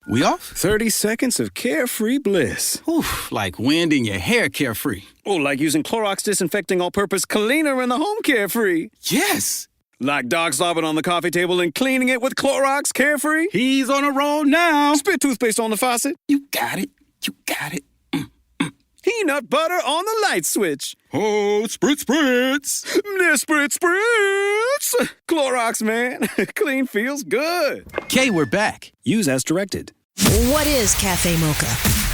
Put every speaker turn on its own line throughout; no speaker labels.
We off?
30 seconds of carefree bliss.
Oof, like wind in your hair carefree.
Oh, like using Clorox Disinfecting All-Purpose Cleaner in the home carefree.
Yes!
Like dog slobbing on the coffee table and cleaning it with Clorox Carefree?
He's on a roll now.
Spit toothpaste on the faucet?
You got it. You got it.
Peanut butter on the light switch.
Oh, spritz, spritz.
Spritz, spritz. Clorox, man. Clean feels good.
Okay, we're back.
Use as directed.
What is Cafe Mocha?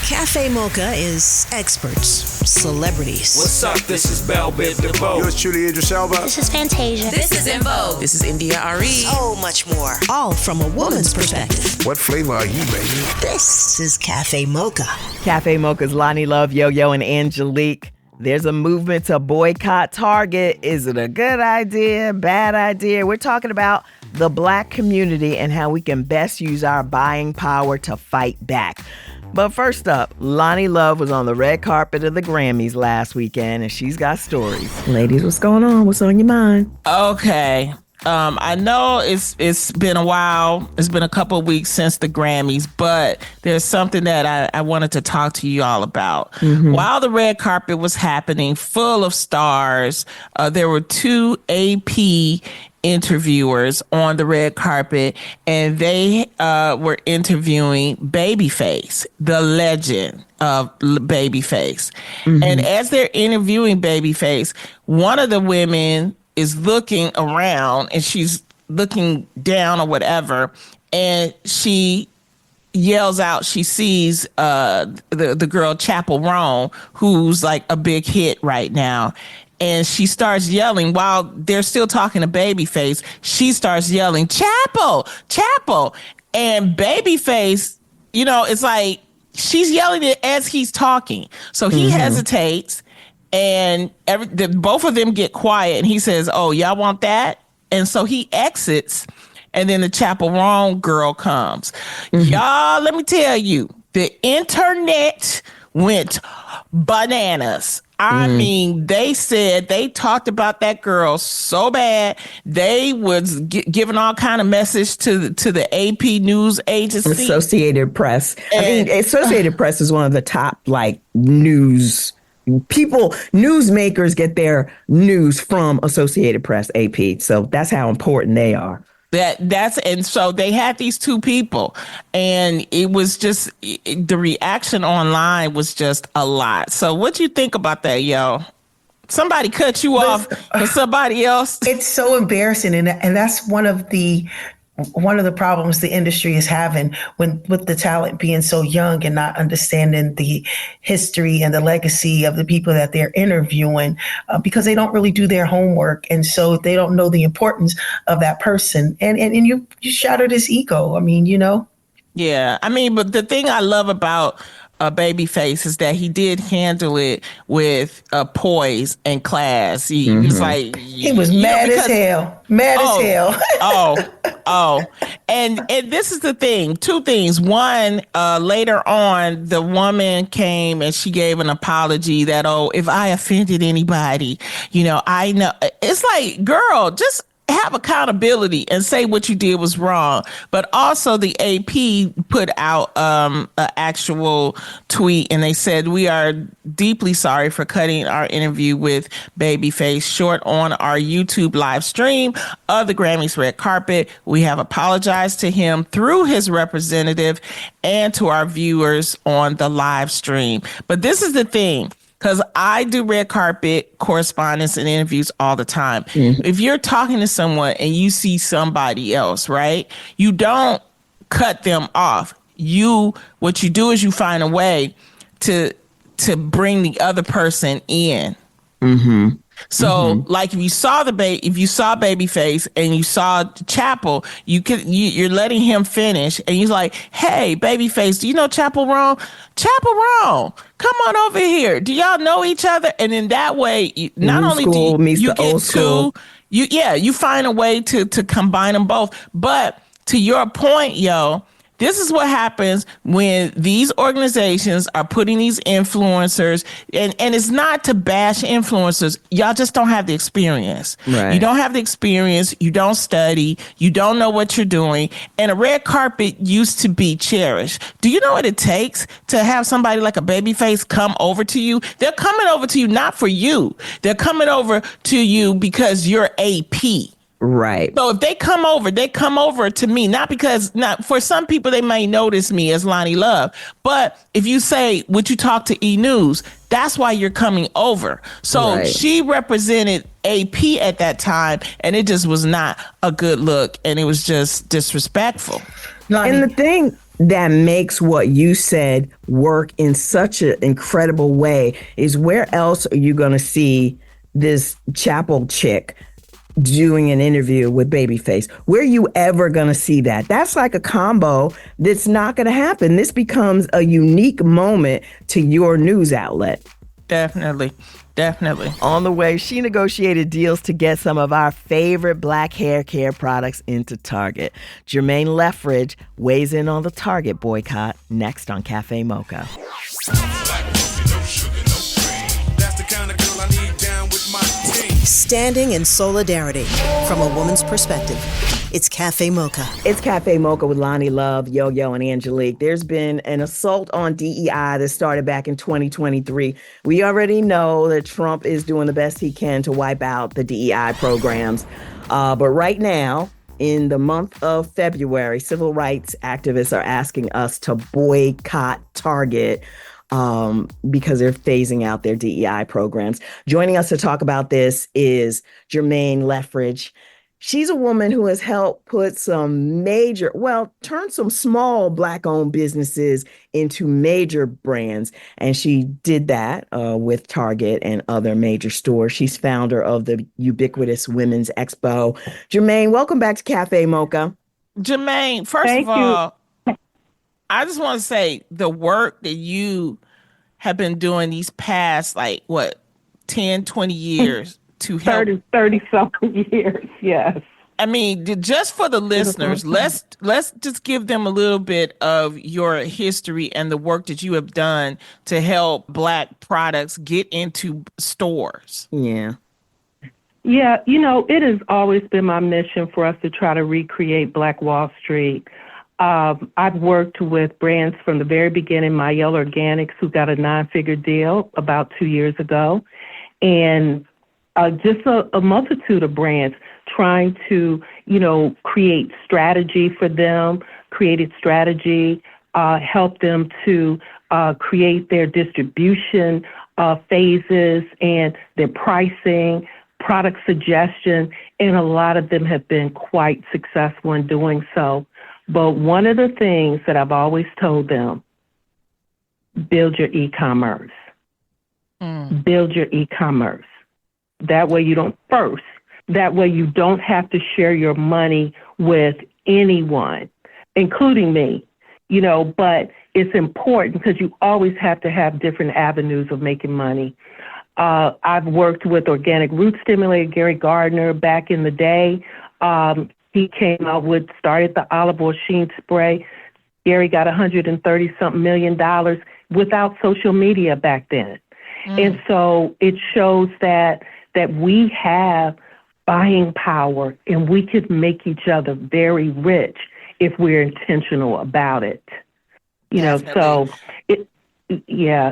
Cafe Mocha is experts, celebrities.
What's up? This is Belle Biv DeVoe.
Yours truly, Idris Elba.
This is Fantasia.
This is In Vogue.
This is India Ari.
So much more. All from a woman's perspective.
What flavor are you, baby?
This is Cafe Mocha.
Cafe Mocha's Lonnie Love, Yo-Yo, and Angelique. There's a movement to boycott Target. Is it a good idea, bad idea? We're talking about the Black community and how we can best use our buying power to fight back. But first up, Lonnie Love was on the red carpet of the Grammys last weekend, and she's got stories. Ladies, what's going on? What's on your mind?
Okay. I know it's been a while. It's been a couple of weeks since the Grammys, but there's something that I wanted to talk to you all about. Mm-hmm. While the red carpet was happening, full of stars, there were two AP interviewers on the red carpet, and they were interviewing Babyface, the legend of Babyface. Mm-hmm. And as they're interviewing Babyface, one of the women is looking around and she's looking down or whatever, and she yells out, she sees the girl Chapel Roan, who's like a big hit right now. And she starts yelling while they're still talking to Babyface. She starts yelling, Chapel, Chapel. And Babyface, you know, it's like she's yelling it as he's talking. So he hesitates, and both of them get quiet. And he says, oh, y'all want that? And so he exits. And then the Chapel Roan girl comes. Y'all, let me tell you, the internet went bananas. I mean, they said they talked about that girl so bad. They was giving all kind of message to the AP news agency.
Associated Press. Associated Press is one of the top news people. Newsmakers get their news from Associated Press, AP. So that's how important they are.
And so they had these two people, and it was just the reaction online was just a lot. So what do you think about that, yo? Somebody cut you off for somebody else.
It's so embarrassing, and that's one of the problems the industry is having with the talent being so young and not understanding the history and the legacy of the people that they're interviewing, because they don't really do their homework. And so they don't know the importance of that person. And you shattered his ego. I mean, you know? Yeah.
I mean, but the thing I love about Babyface is that he did handle it with poise and class. He was like,
he was mad as hell.
And this is the thing, two things. One, later on, the woman came and she gave an apology that, if I offended anybody, I know. It's like, girl, just have accountability and say what you did was wrong. But also the AP put out an actual tweet, and they said, we are deeply sorry for cutting our interview with Babyface short on our YouTube live stream of the Grammys red carpet. We have apologized to him through his representative and to our viewers on the live stream. But this is the thing, because I do red carpet correspondence and interviews all the time. If you're talking to someone and you see somebody else, right, you don't cut them off. What you do is you find a way to bring the other person in. So like if you saw Babyface and you saw Chapel, you're letting him finish, and he's like, hey, Babyface, do you know Chapel Roan? Chapel Roan, come on over here. Do y'all know each other? And in that way, not only do you get two, you find a way to combine them both. But to your point, yo, This is what happens when these organizations are putting these influencers, and it's not to bash influencers. Y'all just don't have the experience.
Right.
You don't have the experience. You don't study. You don't know what you're doing. And a red carpet used to be cherished. Do you know what it takes to have somebody like a Babyface come over to you? They're coming over to you not for you. They're coming over to you because you're AP.
Right.
So if they come over to me, not because, not for some people, they may notice me as Lonnie Love. But if you say, would you talk to E! News? That's why you're coming over. So
Right.
she represented AP at that time, and it just was not a good look, and it was just disrespectful.
And the thing that makes what you said work in such an incredible way is, where else are you going to see this Chapel chick doing an interview with Babyface? Where are you ever going to see that? That's like a combo that's not going to happen. This becomes a unique moment to your news outlet.
Definitely.
On the way, she negotiated deals to get some of our favorite Black hair care products into Target. Jermaine Leffridge weighs in on the Target boycott next on Cafe Mocha.
Standing in solidarity from a woman's perspective. It's Cafe Mocha.
It's Cafe Mocha with Lonnie Love, Yo-Yo, and Angelique. There's been an assault on DEI that started back in 2023. We already know that Trump is doing the best he can to wipe out the DEI programs. But right now, in the month of February, civil rights activists are asking us to boycott Target because they're phasing out their DEI programs. Joining us to talk about this is Jermaine Leffridge. She's a woman who has helped put turn some small Black-owned businesses into major brands. And she did that with Target and other major stores. She's founder of the ubiquitous Women's Expo. Jermaine, welcome back to Cafe Mocha.
Jermaine, first of all, I just want to say the work that you have been doing these past, 10, 20 years to help.
30-something years, yes.
I mean, just for the listeners, let's just give them a little bit of your history and the work that you have done to help Black products get into stores.
Yeah.
Yeah, it has always been my mission for us to try to recreate Black Wall Street. I've worked with brands from the very beginning, Mayel Organics, who got a 9-figure deal about 2 years ago, and just a multitude of brands trying to, create strategy for them, help them to create their distribution phases and their pricing, product suggestion, and a lot of them have been quite successful in doing so. But one of the things that I've always told them, build your e-commerce. Build your e-commerce. That way you don't have to share your money with anyone, including me, but it's important because you always have to have different avenues of making money. I've worked with Organic Root Stimulator, Gary Gardner, back in the day. He came out started the olive oil sheen spray. Gary got $130-something million without social media back then. And so it shows that we have buying power and we could make each other very rich if we're intentional about it. So it's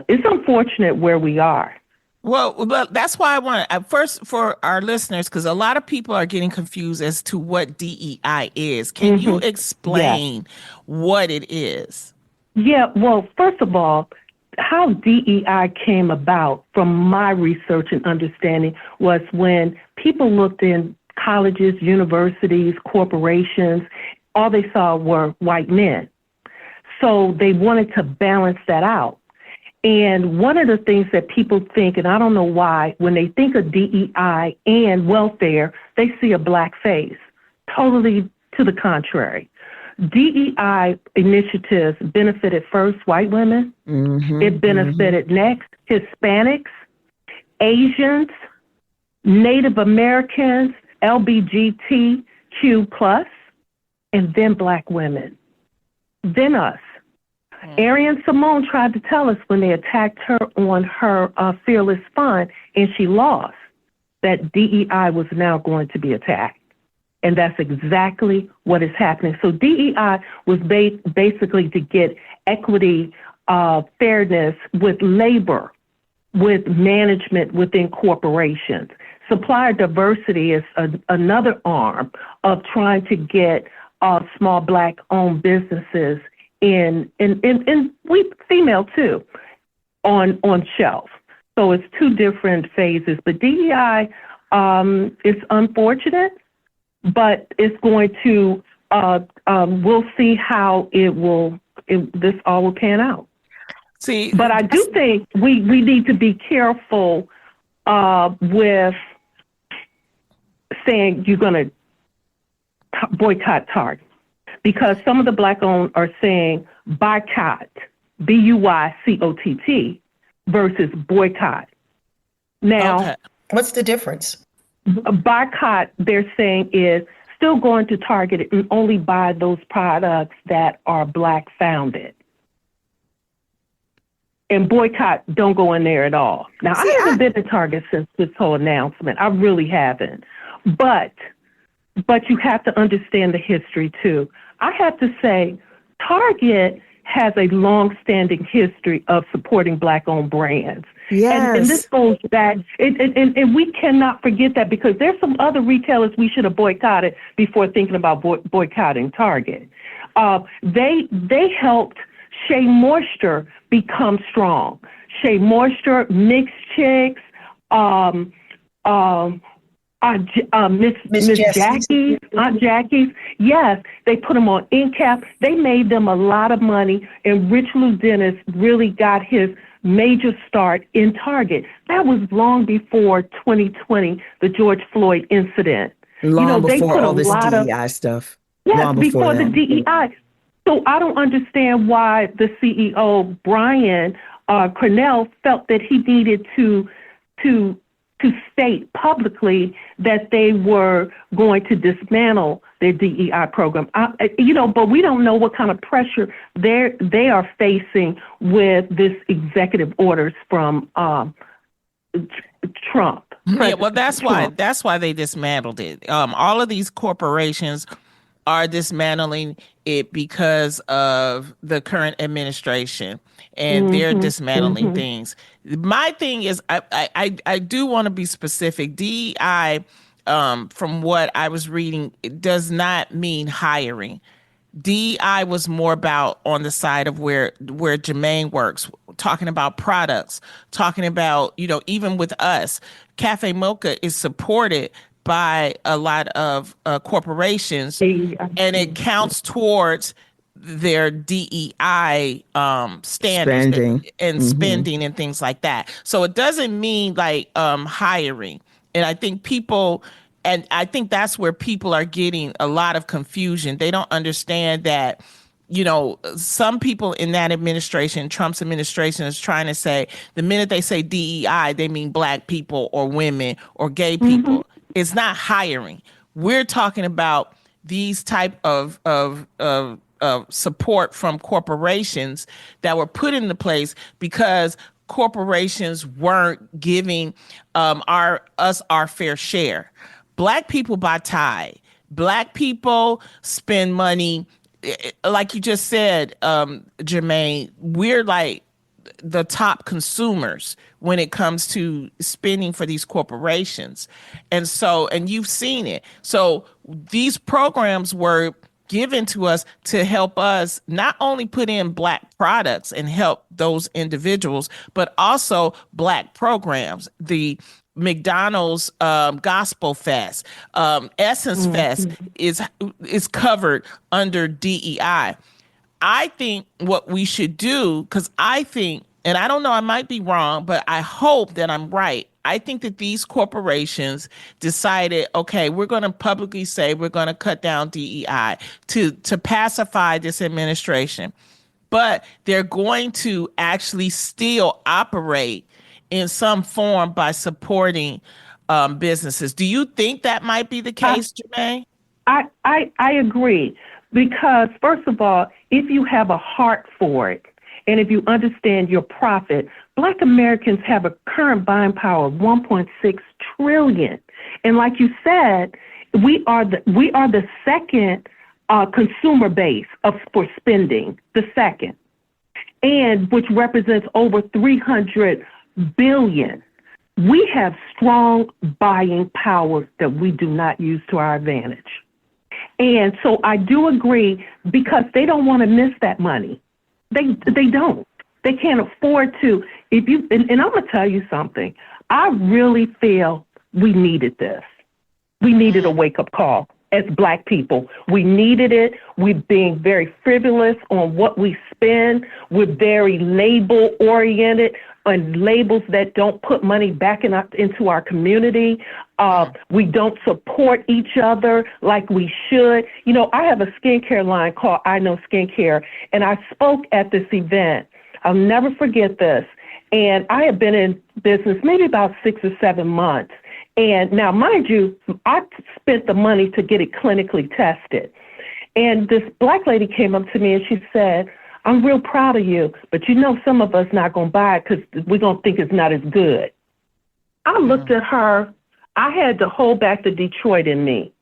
unfortunate where we are.
Well, that's why I want to, first for our listeners, because a lot of people are getting confused as to what DEI is. Can you explain what it is?
Yeah, well, first of all, how DEI came about, from my research and understanding, was when people looked in colleges, universities, corporations, all they saw were white men. So they wanted to balance that out. And one of the things that people think, and I don't know why, when they think of DEI and welfare, they see a Black face. Totally to the contrary. DEI initiatives benefited first white women. It benefited next Hispanics, Asians, Native Americans, LGBTQ+, and then Black women. than us. Ariane Simone tried to tell us when they attacked her on her Fearless Fund, and she lost, that DEI was now going to be attacked. And that's exactly what is happening. So DEI was basically to get equity, fairness with labor, with management within corporations. Supplier diversity is another arm of trying to get small Black-owned businesses in we female too on shelf. So it's two different phases. But DEI is unfortunate, but it's going to we'll see how this all will pan out.
See,
but I do think we need to be careful with saying you're going to boycott Target, because some of the Black-owned are saying boycott, BUYCOTT, versus boycott. Now,
what's the difference?
Boycott, they're saying, is still going to Target and only buy those products that are Black-founded. And boycott, don't go in there at all. Now, I haven't been to Target since this whole announcement. I really haven't. But you have to understand the history, too. I have to say, Target has a long-standing history of supporting Black-owned brands.
Yes.
And this goes back, and we cannot forget that, because there's some other retailers we should have boycotted before thinking about boycotting Target. They helped Shea Moisture become strong. Shea Moisture, Mixed Chicks, Miss Jackie's, Aunt Jackie's. Yes, they put them on end cap. They made them a lot of money, and Rich Lou Dennis really got his major start in Target. That was long before 2020, the George Floyd incident.
Long
they
before
put
all
a
this
lot
DEI stuff.
Yes,
Long
before the
that.
DEI. So I don't understand why the CEO, Brian Cornell, felt that he needed to state publicly that they were going to dismantle their DEI program. But we don't know what kind of pressure they are facing with this executive orders from Trump.
Yeah, well, that's why they dismantled it. All of these corporations are dismantling it because of the current administration, and they're dismantling things. My thing is, I do want to be specific. DEI, from what I was reading, it does not mean hiring. DEI was more about on the side of where Jermaine works, talking about products, talking about, even with us, Cafe Mocha is supported by a lot of corporations, and it counts towards their DEI standards and spending and things like that. So it doesn't mean like hiring. And I think that's where people are getting a lot of confusion. They don't understand that, some people in that administration, Trump's administration, is trying to say the minute they say DEI, they mean Black people or women or gay people. It's not hiring. We're talking about these type of support from corporations that were put into place because corporations weren't giving us our fair share. Black people buy Tide. Black people spend money, like you just said, Jermaine. We're like the top consumers when it comes to spending for these corporations. And you've seen it. So these programs were given to us to help us not only put in Black products and help those individuals, but also Black programs. The McDonald's Gospel Fest, Essence Fest is covered under DEI. I think what we should do, because I think, and I don't know, I might be wrong, but I hope that I'm right. I think that these corporations decided, okay, we're going to publicly say we're going to cut down DEI to pacify this administration, but they're going to actually still operate in some form by supporting businesses. Do you think that might be the case, Jermaine?
I agree, because first of all, if you have a heart for it, and if you understand your profit, Black Americans have a current buying power of 1.6 trillion. And like you said, we are the second consumer base for spending, the second, and which represents over 300 billion. We have strong buying power that we do not use to our advantage. And so I do agree, because they don't want to miss that money. They don't. They can't afford to. And I'm going to tell you something. I really feel we needed this. We needed a wake-up call as Black people. We needed it. We're being very frivolous on what we spend. We're very label-oriented, and labels that don't put money back into our community. We don't support each other like we should. You know, I have a skincare line called I Know Skincare, and I spoke at this event. I'll never forget this. And I have been in business maybe about 6 or 7 months. And now, mind you, I spent the money to get it clinically tested. And this Black lady came up to me and she said, I'm real proud of you, but you know some of us not going to buy it because we're going to think it's not as good. I looked at her. I had to hold back the Detroit in me.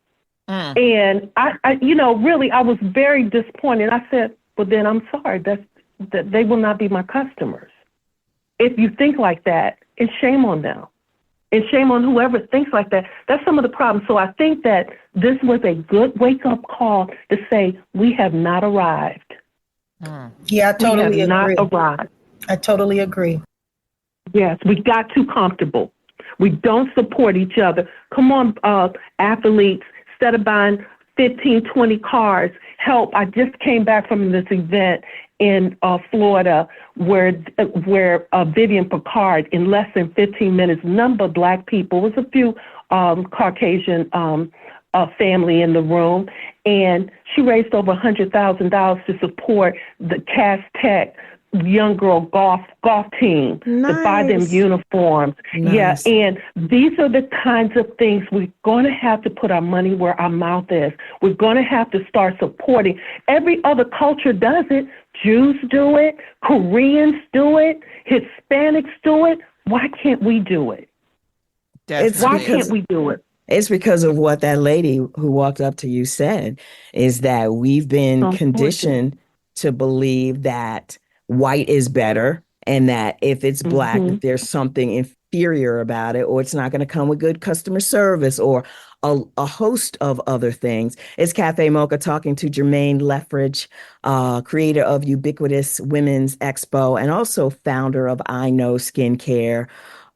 And, I really, I was very disappointed. I said, well, then I'm sorry. That they will not be my customers. If you think like that, it's shame on them. And shame on whoever thinks like that. That's some of the problems. So I think that this was a good wake-up call to say we have not arrived.
Yeah, I totally agree.
Not arrived.
I totally agree.
Yes, we got too comfortable. We don't support each other. Come on, athletes, instead of buying 15, 20 cars, help. I just came back from this event in Florida where Vivian Picard, in less than 15 minutes, number of Black people, was a few Caucasian family in the room, and she raised over $100,000 to support the Cass Tech young girl golf team to buy them uniforms.
Nice.
Yeah, and these are the kinds of things we're going to have to put our money where our mouth is. We're going to have to start supporting. Every other culture does it. Jews do it. Koreans do it. Hispanics do it. Why can't we do it? Why can't we do it?
It's because of what that lady who walked up to you said, is that we've been conditioned to believe that white is better, and that if it's Black, there's something inferior about it, or it's not going to come with good customer service, or a host of other things. It's Cafe Mocha talking to Jermaine Lethbridge, creator of Ubiquitous Women's Expo and also founder of I Know Skincare.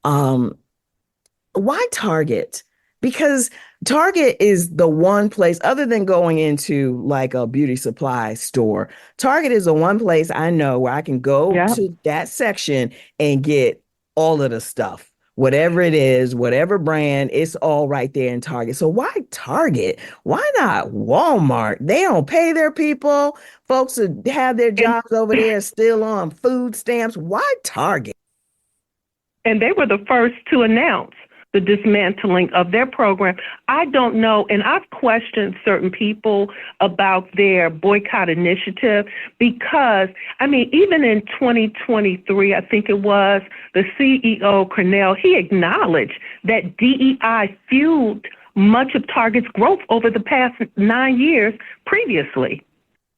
Why Target? Because Target is the one place, other than going into like a beauty supply store, Target is the one place I know where I can go to that section and get all of the stuff. Whatever it is, whatever brand, it's all right there in Target. So why Target? Why not Walmart? They don't pay their people. Folks that have their jobs over there still on food stamps. Why Target?
And they were the first to announce the dismantling of their program. I don't know, and I've questioned certain people about their boycott initiative because, I mean, even in 2023, I think it was, the CEO, Cornell, he acknowledged that DEI fueled much of Target's growth over the past 9 years previously.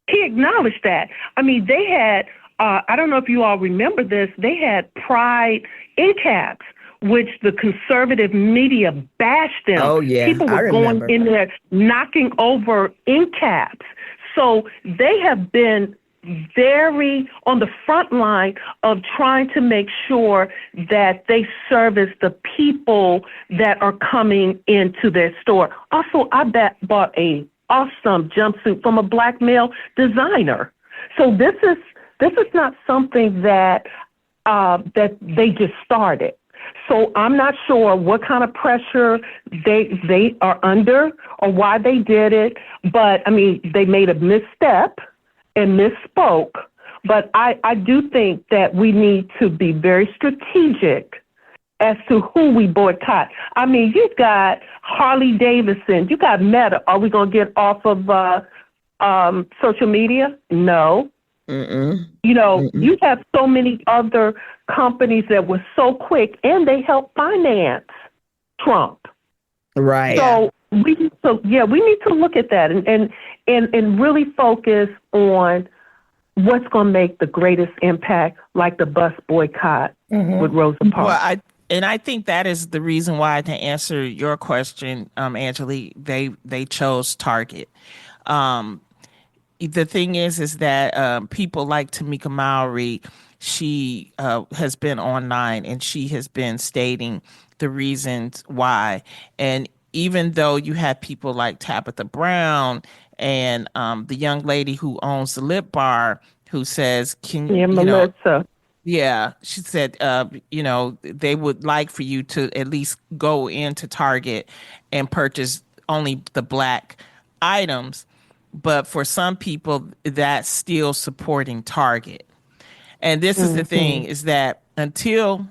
He acknowledged that. I mean, they had, I don't know if you all remember this, they had Pride end caps, which the conservative media bashed them.
Oh, yeah.
People were going in there knocking over ink caps. So they have been very on the front line of trying to make sure that they service the people that are coming into their store. Also, I bought a awesome jumpsuit from a Black male designer. So this is not something that they just started. So I'm not sure what kind of pressure they are under or why they did it. But, I mean, they made a misstep and misspoke. But I do think that we need to be very strategic as to who we boycott. I mean, you've got Harley Davidson. You got Meta. Are we going to get off of social media? No.
Mm-mm.
You know,
Mm-mm.
you have so many other companies that were so quick, and they helped finance Trump.
Right.
So we need to look at that and really focus on what's going to make the greatest impact, like the bus boycott with Rosa Parks.
Well, I think that is the reason why, to answer your question, Angelique, they chose Target. The thing is that people like Tamika Mowry, she has been online and she has been stating the reasons why. And even though you have people like Tabitha Brown and the young lady who owns the Lip Bar, who says,
Melissa.
Yeah, she said, they would like for you to at least go into Target and purchase only the black items. But for some people, that's still supporting Target. And this is the thing, is that until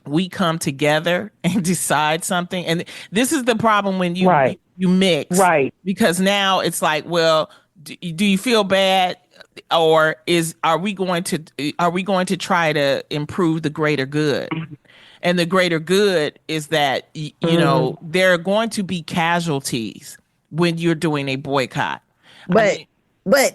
we come together and decide something, and this is the problem when you mix.
Right.
Because now it's like, well, do you feel bad? Or are we going to try to improve the greater good? And the greater good is that there are going to be casualties when you're doing a boycott.
But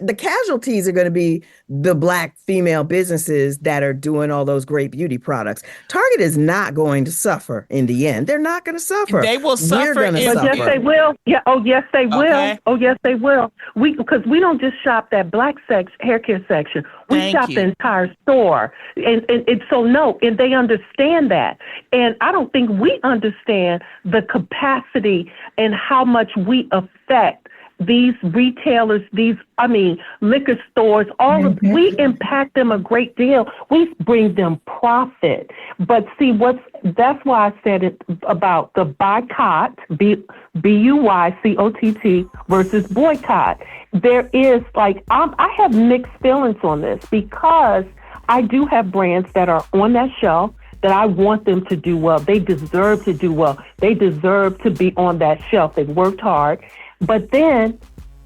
the casualties are going to be the black female businesses that are doing all those great beauty products. Target is not going to suffer in the end. They're not going to suffer.
They will suffer.
We're gonna
But
suffer.
yes, they will. Yeah. Oh, yes, they will.
Okay.
Oh, yes, they will. Because we don't just shop that black hair care section. We
Thank
shop
you.
the entire store. And so, no, and they understand that. And I don't think we understand the capacity and how much we affect these retailers, liquor stores, we impact them a great deal. We bring them profit. But see, that's why I said it about the boycott, BUYCOTT versus boycott. There is I have mixed feelings on this, because I do have brands that are on that shelf that I want them to do well. They deserve to do well. They deserve to be on that shelf. They've worked hard. But then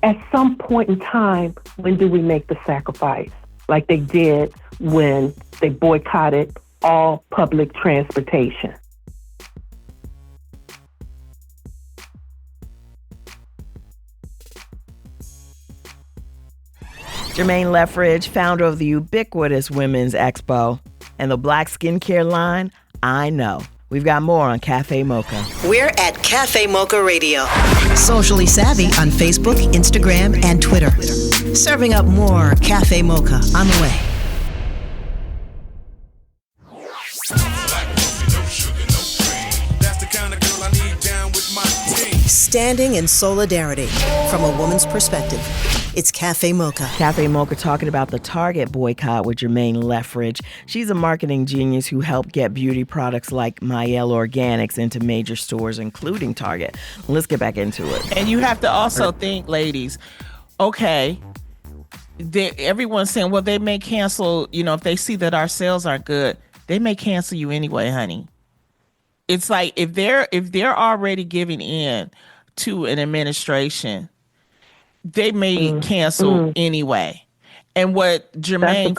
at some point in time, when do we make the sacrifice? Like they did when they boycotted all public transportation.
Jermaine Leffridge, founder of the ubiquitous Women's Expo and the black skincare line, I Know. We've got more on Cafe Mocha.
We're at Cafe Mocha Radio. Socially savvy on Facebook, Instagram, and Twitter. Serving up more Cafe Mocha on the way. Standing in solidarity from a woman's perspective. It's Cafe Mocha.
Cafe Mocha talking about the Target boycott with Jermaine Leffridge. She's a marketing genius who helped get beauty products like Maelle Organics into major stores, including Target. Let's get back into it.
And you have to also think, ladies, okay, everyone's saying, well, they may cancel, if they see that our sales aren't good, they may cancel you anyway, honey. It's like if they're already giving in to an administration, they may cancel anyway. And what Jermaine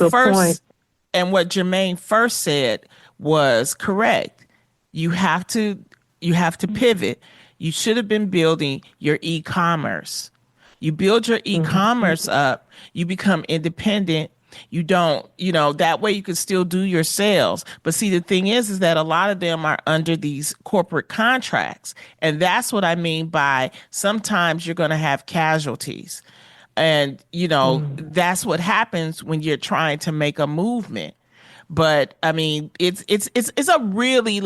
first said was correct. You have to pivot. You should have been building your e-commerce. You build your e-commerce up, you become independent. You don't, that way you can still do your sales. But see, the thing is that a lot of them are under these corporate contracts. And that's what I mean by sometimes you're going to have casualties. And, that's what happens when you're trying to make a movement. But I mean, it's a really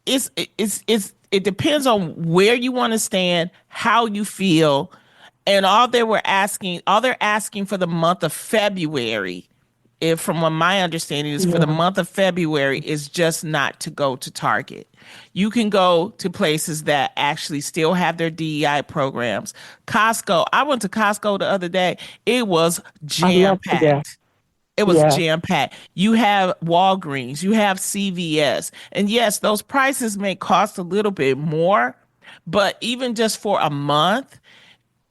it depends on where you want to stand, how you feel. And all they're asking for the month of February, from what my understanding is, for the month of February, is just not to go to Target. You can go to places that actually still have their DEI programs. Costco. I went to Costco the other day. It was jam-packed. It was jam-packed. You have Walgreens. You have CVS. And yes, those prices may cost a little bit more, but even just for a month,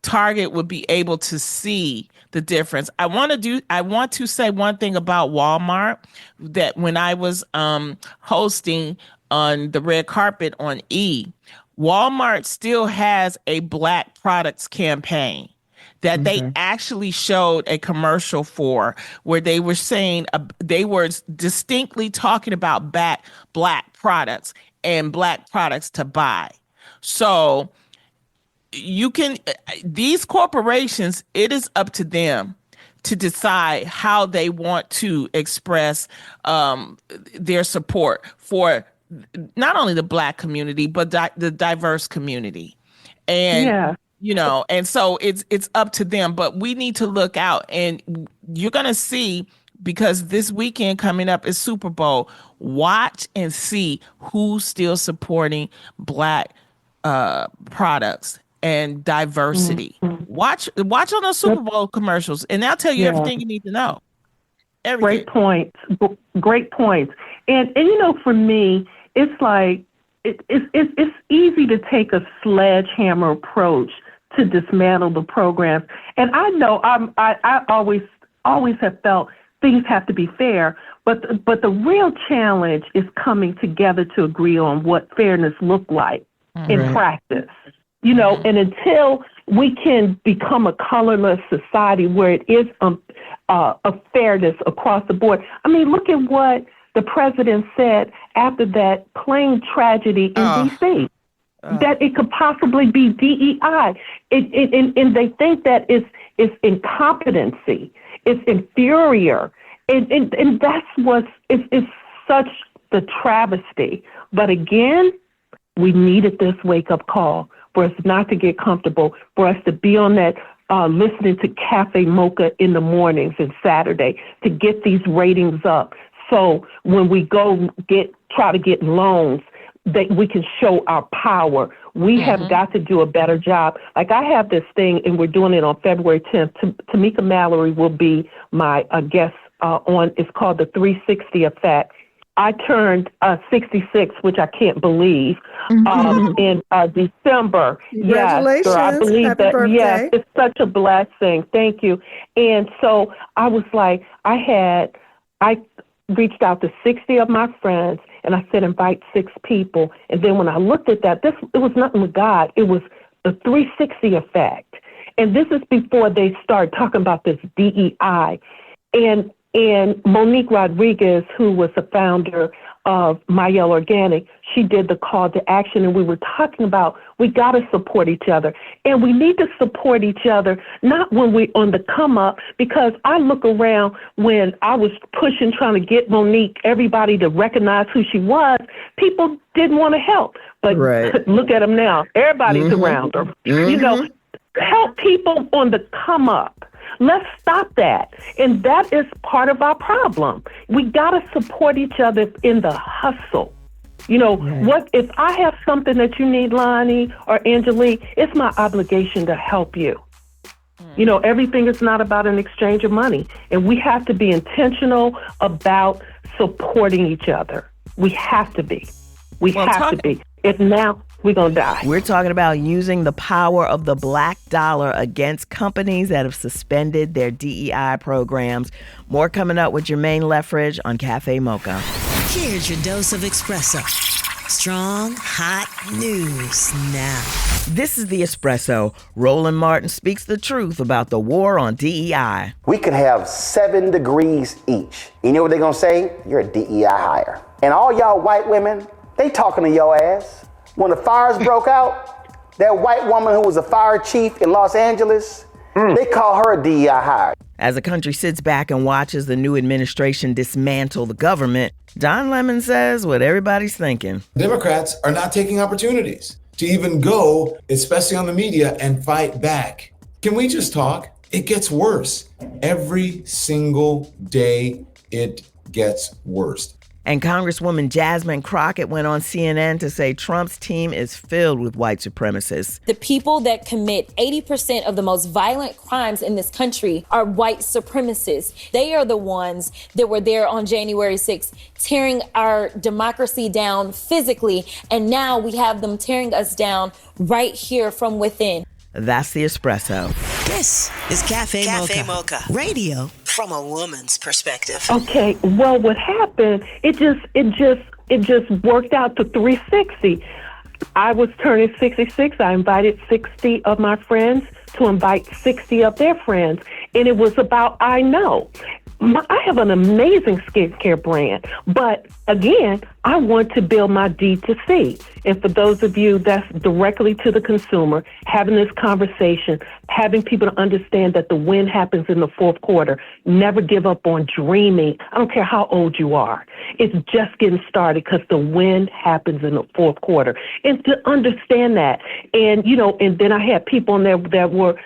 Target would be able to see the difference. I want to say one thing about Walmart, that when I was hosting on the red carpet on E, Walmart still has a Black products campaign that they actually showed a commercial for, where they were saying, they were distinctly talking about Black products and Black products to buy. So these corporations, it is up to them to decide how they want to express their support for not only the Black community, but the diverse community. And, and so it's up to them, but we need to look out, and you're going to see, because this weekend coming up is Super Bowl, watch and see who's still supporting Black products and diversity. Watch on those Super Bowl commercials, and they'll tell you everything you need to know. Everything.
Great points. And for me, it's like it's easy to take a sledgehammer approach to dismantle the programs. And I know I always have felt things have to be fair, but the real challenge is coming together to agree on what fairness look like in practice. And until we can become a colorless society where it is a fairness across the board. I mean, look at what the president said after that plane tragedy in D.C., that it could possibly be DEI. And they think that it's incompetency, it's inferior. And that's it's such the travesty. But again, we needed this wake-up call for us not to get comfortable, for us to be on that listening to Cafe Mocha in the mornings and Saturday to get these ratings up. So when we go try to get loans, that we can show our power. We have got to do a better job. Like I have this thing, and we're doing it on February 10th. Tamika Mallory will be my guest on. It's called the 360 Effect. I turned 66, which I can't believe, in December.
Congratulations.
Yes, so I believe
Happy
that.
birthday.
Yes, it's such a blessing. Thank you. And so I was like, I reached out to 60 of my friends, and I said, invite 6 people. And then when I looked at that, it was nothing with God. It was the 360 effect. And this is before they started talking about this DEI. And Monique Rodriguez, who was the founder of My Yellow Organic, she did the call to action, and we were talking about we got to support each other. And we need to support each other, not when we're on the come up, because I look around when I was pushing, trying to get Monique, everybody to recognize who she was, people didn't want to help. But look at them now. Everybody's around her. Help people on the come up. Let's stop that. And that is part of our problem. We got to support each other in the hustle. What if I have something that you need, Lonnie or Angelique, it's my obligation to help you. Everything is not about an exchange of money. And we have to be intentional about supporting each other. We have to be. We have to be. If now, we're going to die.
We're talking about using the power of the Black dollar against companies that have suspended their DEI programs. More coming up with Jermaine Leffridge on Cafe Mocha.
Here's your dose of espresso. Strong, hot news now.
This is The Espresso. Roland Martin speaks the truth about the war on DEI.
We could have 7 degrees each. You know what they're going to say? You're a DEI hire. And all y'all white women, they talking to your ass. When the fires broke out, that white woman who was a fire chief in Los Angeles, they call her a DEI hire.
As the country sits back and watches the new administration dismantle the government, Don Lemon says what everybody's thinking.
Democrats are not taking opportunities to even go, especially on the media, and fight back. Can we just talk? It gets worse. Every single day, it gets worse.
And Congresswoman Jasmine Crockett went on CNN to say Trump's team is filled with white supremacists.
The people that commit 80% of the most violent crimes in this country are white supremacists. They are the ones that were there on January 6th, tearing our democracy down physically. And now we have them tearing us down right here from within.
That's the espresso.
This is Cafe Mocha. Radio from a woman's perspective.
Okay, well, what happened? It just worked out to 360. I was turning 66. I invited 60 of my friends to invite 60 of their friends, and it was about I know. I have an amazing skincare brand, but again, I want to build my D2C. And for those of you that's directly to the consumer, having this conversation, having people to understand that the win happens in the fourth quarter, never give up on dreaming. I don't care how old you are. It's just getting started because the win happens in the fourth quarter. And to understand that, and, and then I had people in there that were,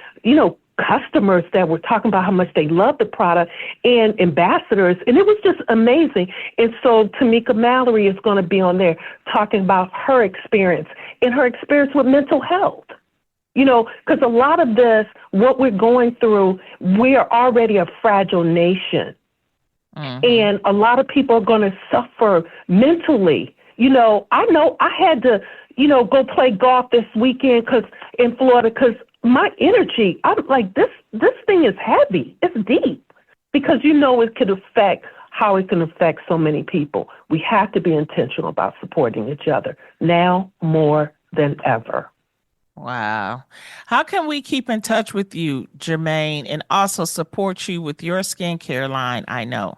customers that were talking about how much they love the product and ambassadors, and it was just amazing. And so Tamika Mallory is going to be on there talking about her experience and her experience with mental health. Because a lot of this, what we're going through, we are already a fragile nation. And a lot of people are going to suffer mentally. I know I had to, go play golf this weekend in Florida because my energy, I'm like, this thing is heavy. It's deep because it could affect how it can affect so many people. We have to be intentional about supporting each other now more than ever.
Wow. How can we keep in touch with you, Jermaine, and also support you with your skincare line? I know.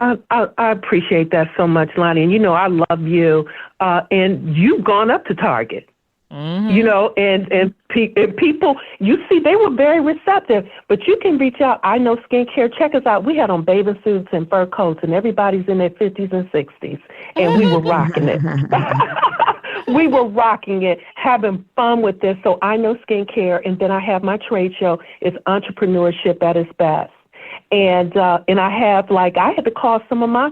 I appreciate that so much, Lonnie. And, I love you. And you've gone up to Target. And people, you see, they were very receptive, but you can reach out. I know skincare. Check us out. We had on bathing suits and fur coats, and everybody's in their 50s and 60s, and we were rocking it. We were rocking it, having fun with this. So I know skincare, and then I have my trade show. It's entrepreneurship at its best. And I have, I had to call some of my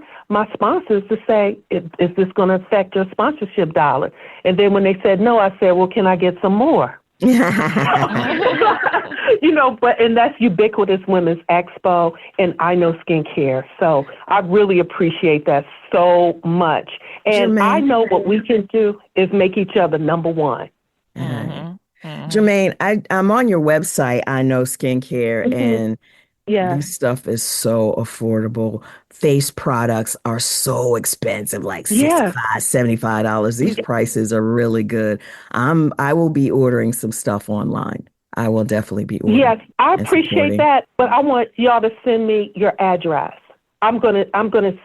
sponsors to say, is this going to affect your sponsorship dollar? And then when they said no, I said, well, can I get some more? And that's Ubiquitous Women's Expo, and I know skincare. So I really appreciate that so much. And Jermaine, I know what we can do is make each other number one.
Jermaine, I'm on your website, I know skincare, and this stuff is so affordable. Face products are so expensive, like $65, $75. These prices are really good. I will be ordering some stuff online. I will definitely be ordering.
Yes, I appreciate that, but I want y'all to send me your address. I'm gonna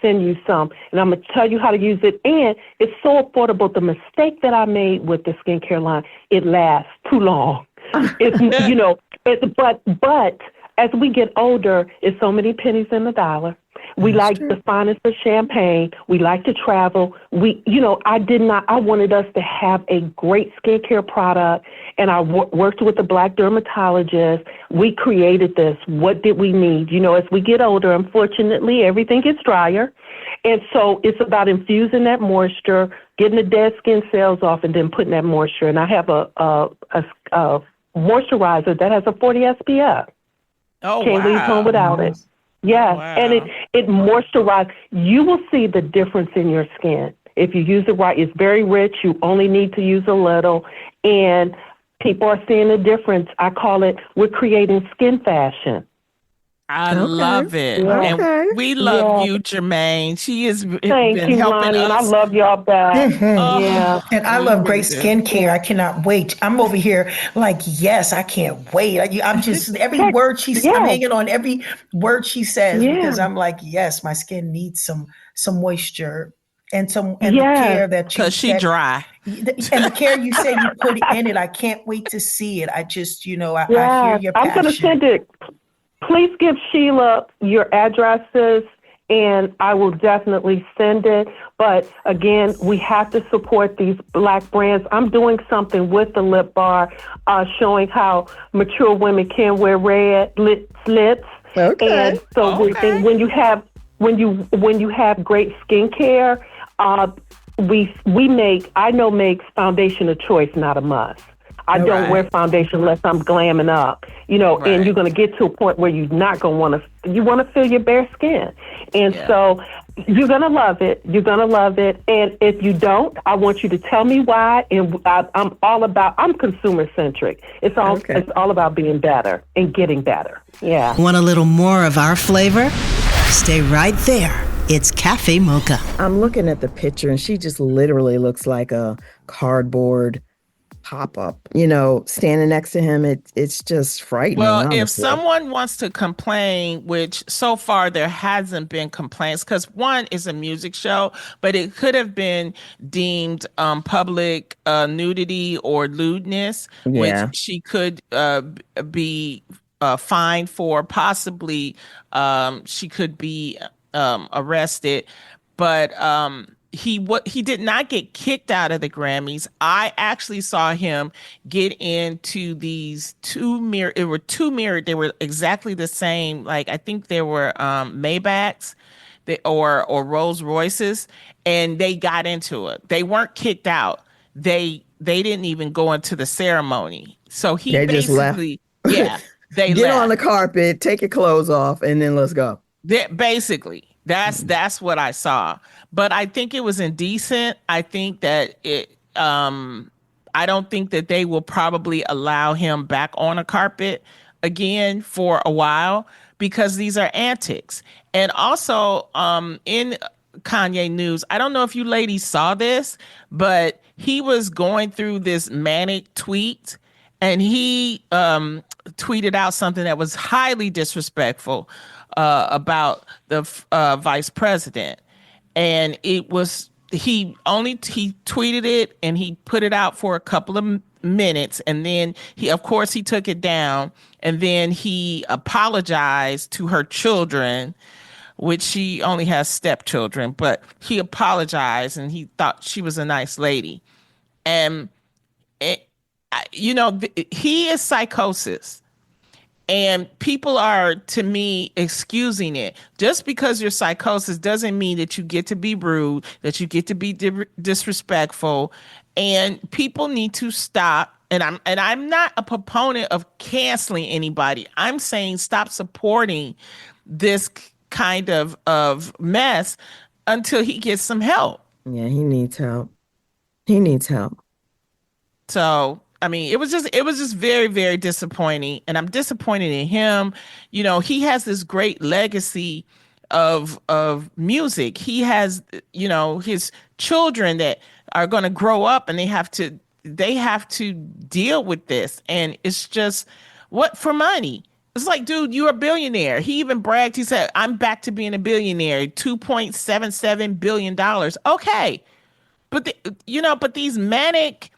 send you some, and I'm gonna tell you how to use it. And it's so affordable. The mistake that I made with the skincare line, it lasts too long. But as we get older, it's so many pennies in the dollar. We like the finest of champagne. We like to travel. I wanted us to have a great skincare product, and I worked with a Black dermatologist. We created this. What did we need? As we get older, unfortunately, everything gets drier. And so it's about infusing that moisture, getting the dead skin cells off, and then putting that moisture. And I have a moisturizer that has a 40 SPF. Can't leave home without it. Yeah, and it moisturizes. You will see the difference in your skin. If you use it right, it's very rich. You only need to use a little. And people are seeing a difference. I call it, we're creating skin fashion.
I love it.
Yeah.
And we love you, Jermaine. She has been
you,
helping
Lonnie,
us.
and I love y'all back. Yeah.
And I love great skincare. I cannot wait. I'm over here like, yes, I can't wait. I'm just, every word she says, I'm hanging on every word she says because I'm like, yes, my skin needs some moisture and the care that you,
because she dry.
And the care you say you put in it. I can't wait to see it. I just, I hear your passion.
I'm going to send it. Please give Sheila your addresses, and I will definitely send it. But again, we have to support these Black brands. I'm doing something with the lip bar, showing how mature women can wear red lips. Okay. And so when you have great skincare, I know makes foundation a choice, not a must. I don't wear foundation unless I'm glamming up, and you're going to get to a point where you're not going to want to feel your bare skin. And so You're going to love it. You're going to love it. And if you don't, I want you to tell me why. And I'm consumer centric. It's all about being better and getting better. Yeah.
Want a little more of our flavor? Stay right there. It's Cafe Mocha.
I'm looking at the picture and she just literally looks like a cardboard pop-up, standing next to him. It's just frightening.
Well,
honestly.
if someone wants to complain, which so far there hasn't been complaints, because one is a music show, but it could have been deemed public nudity or lewdness, which she could be fined for. Possibly she could be arrested, but he did not get kicked out of the Grammys. I actually saw him get into these two mirrored. They were exactly the same. Like, I think they were Maybachs, or Rolls Royces, and they got into it. They weren't kicked out. They didn't even go into the ceremony. So they
just
basically
left.
Yeah, they
get
left.
on the carpet, take your clothes off, and then let's go.
Basically, that's what I saw. But I think it was indecent. I think that I don't think that they will probably allow him back on a carpet again for a while, because these are antics. And also, in Kanye news, I don't know if you ladies saw this, but he was going through this manic tweet, and he tweeted out something that was highly disrespectful about the vice president. And it was, he tweeted it and he put it out for a couple of minutes, and then he took it down, and then he apologized to her children, which she only has stepchildren, but he apologized and he thought she was a nice lady. And he is psychosis. And people are, to me, excusing it. Just because you're psychosis doesn't mean that you get to be rude, that you get to be disrespectful. And people need to stop. And I'm not a proponent of canceling anybody. I'm saying stop supporting this kind of mess until he gets some help. Yeah,
he needs help. He needs help.
So, I mean, it was just very, very disappointing, and I'm disappointed in him. He has this great legacy of music. He has, his children that are going to grow up, and they have to deal with this, and it's just what for money. It's like, dude, you're a billionaire. He even bragged. He said, "I'm back to being a billionaire. $2.77 billion." Okay, but these manic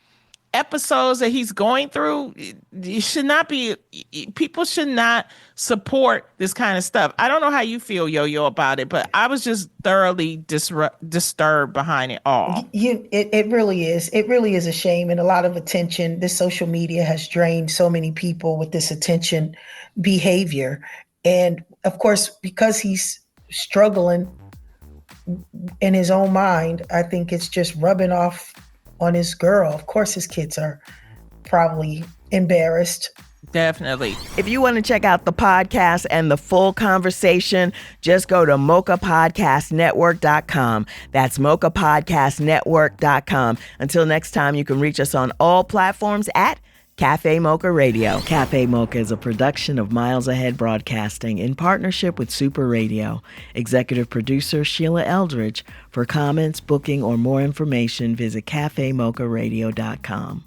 episodes that he's going through, people should not support this kind of stuff. I don't know how you feel, Yo-Yo, about it, but I was just thoroughly disturbed behind it all.
It really is. It really is a shame, and a lot of attention. This social media has drained so many people with this attention behavior. And of course, because he's struggling in his own mind, I think it's just rubbing off on his girl. Of course, his kids are probably embarrassed.
Definitely.
If you want to check out the podcast and the full conversation, just go to mochapodcastnetwork.com. That's mochapodcastnetwork.com. Until next time, you can reach us on all platforms at Cafe Mocha Radio. Cafe Mocha is a production of Miles Ahead Broadcasting in partnership with Super Radio. Executive producer Sheila Eldridge. For comments, booking, or more information, visit cafemocharadio.com.